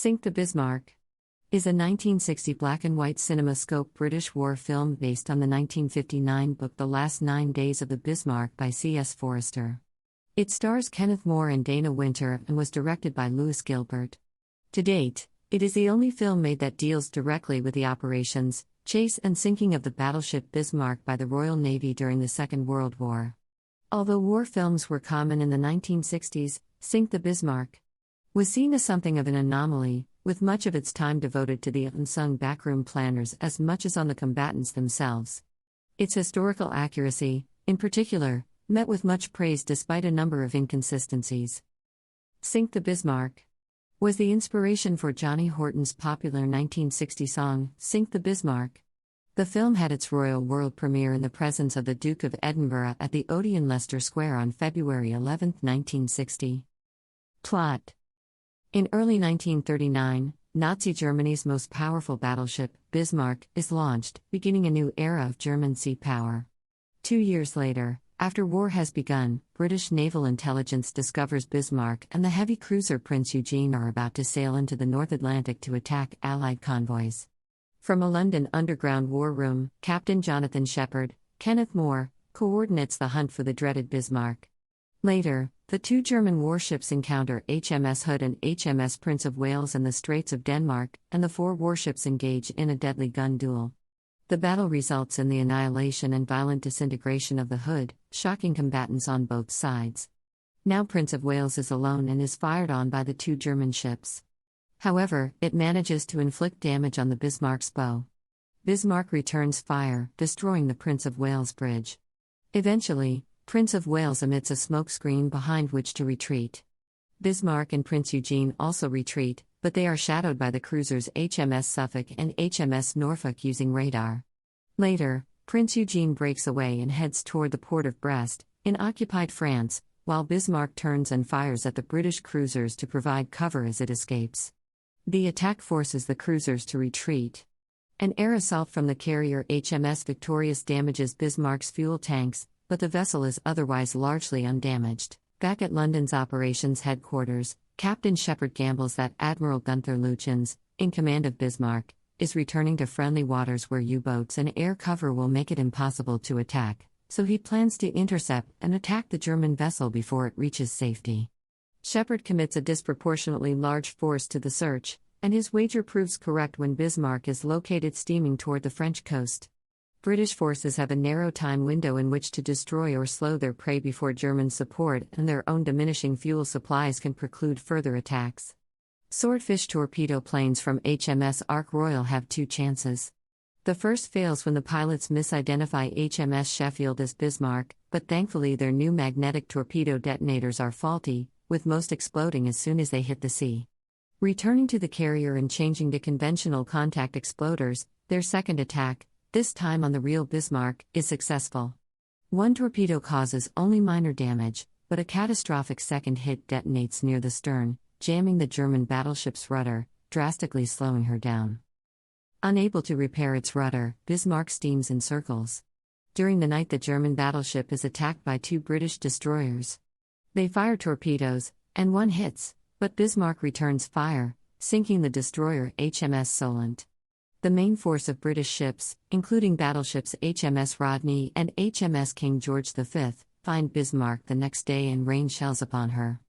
Sink the Bismarck is a 1960 black-and-white CinemaScope British war film based on the 1959 book The Last 9 Days of the Bismarck by C.S. Forester. It stars Kenneth and Dana Wynter and was directed by Lewis Gilbert. To date, it is the only film made that deals directly with the operations, chase and sinking of the battleship Bismarck by the Royal Navy during the Second World War. Although war films were common in the 1960s, Sink the Bismarck was seen as something of an anomaly, with much of its time devoted to the unsung backroom planners as much as on the combatants themselves. Its historical accuracy, in particular, met with much praise despite a number of inconsistencies. Sink the Bismarck was the inspiration for Johnny Horton's popular 1960 song, Sink the Bismarck. The film had its royal world premiere in the presence of the Duke of Edinburgh at the Odeon Leicester Square on February 11, 1960. Plot: in early 1939, Nazi Germany's most powerful battleship, Bismarck, is launched, beginning a new era of German sea power. 2 years later, after war has begun, British naval intelligence discovers Bismarck and the heavy cruiser Prince Eugene are about to sail into the North Atlantic to attack Allied convoys. From a London underground war room, Captain Jonathan Shepherd, Kenneth, coordinates the hunt for the dreaded Bismarck. Later, the two German warships encounter HMS Hood and HMS Prince of Wales in the Straits of Denmark, and the four warships engage in a deadly gun duel. The battle results in the annihilation and violent disintegration of the Hood, shocking combatants on both sides. Now Prince of Wales is alone and is fired on by the two German ships. However, it manages to inflict damage on the Bismarck's bow. Bismarck returns fire, destroying the Prince of Wales bridge. Eventually, Prince of Wales emits a smokescreen behind which to retreat. Bismarck and Prince Eugene also retreat, but they are shadowed by the cruisers HMS Suffolk and HMS Norfolk using radar. Later, Prince Eugene breaks away and heads toward the port of Brest, in occupied France, while Bismarck turns and fires at the British cruisers to provide cover as it escapes. The attack forces the cruisers to retreat. An air assault from the carrier HMS Victorious damages Bismarck's fuel tanks, but the vessel is otherwise largely undamaged. Back at London's operations headquarters, Captain Shepherd gambles that Admiral Gunther Lütjens, in command of Bismarck, is returning to friendly waters where U-boats and air cover will make it impossible to attack, so he plans to intercept and attack the German vessel before it reaches safety. Shepherd commits a disproportionately large force to the search, and his wager proves correct when Bismarck is located steaming toward the French coast. British forces have a narrow time window in which to destroy or slow their prey before German support and their own diminishing fuel supplies can preclude further attacks. Swordfish torpedo planes from HMS Ark Royal have two chances. The first fails when the pilots misidentify HMS Sheffield as Bismarck, but thankfully their new magnetic torpedo detonators are faulty, with most exploding as soon as they hit the sea. Returning to the carrier and changing to conventional contact exploders, their second attack, this time on the real Bismarck, is successful. One torpedo causes only minor damage, but a catastrophic second hit detonates near the stern, jamming the German battleship's rudder, drastically slowing her down. Unable to repair its rudder, Bismarck steams in circles. During the night, the German battleship is attacked by two British destroyers. They fire torpedoes, and one hits, but Bismarck returns fire, sinking the destroyer HMS Solent. The main force of British ships, including battleships HMS Rodney and HMS King George V, find Bismarck the next day and rain shells upon her.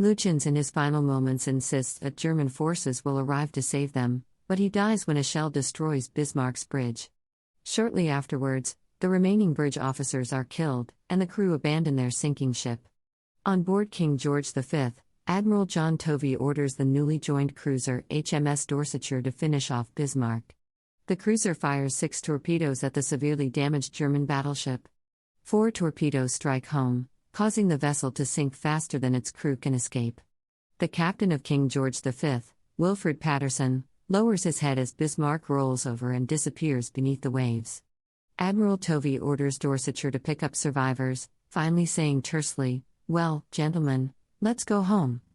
Lütjens in his final moments insists that German forces will arrive to save them, but he dies when a shell destroys Bismarck's bridge. Shortly afterwards, the remaining bridge officers are killed, and the crew abandon their sinking ship. On board King George V, Admiral John Tovey orders the newly joined cruiser HMS Dorsetshire to finish off Bismarck. The cruiser fires 6 torpedoes at the severely damaged German battleship. 4 torpedoes strike home, causing the vessel to sink faster than its crew can escape. The captain of King George V, Wilfred Patterson, lowers his head as Bismarck rolls over and disappears beneath the waves. Admiral Tovey orders Dorsetshire to pick up survivors, finally saying tersely, "Well, gentlemen, let's go home."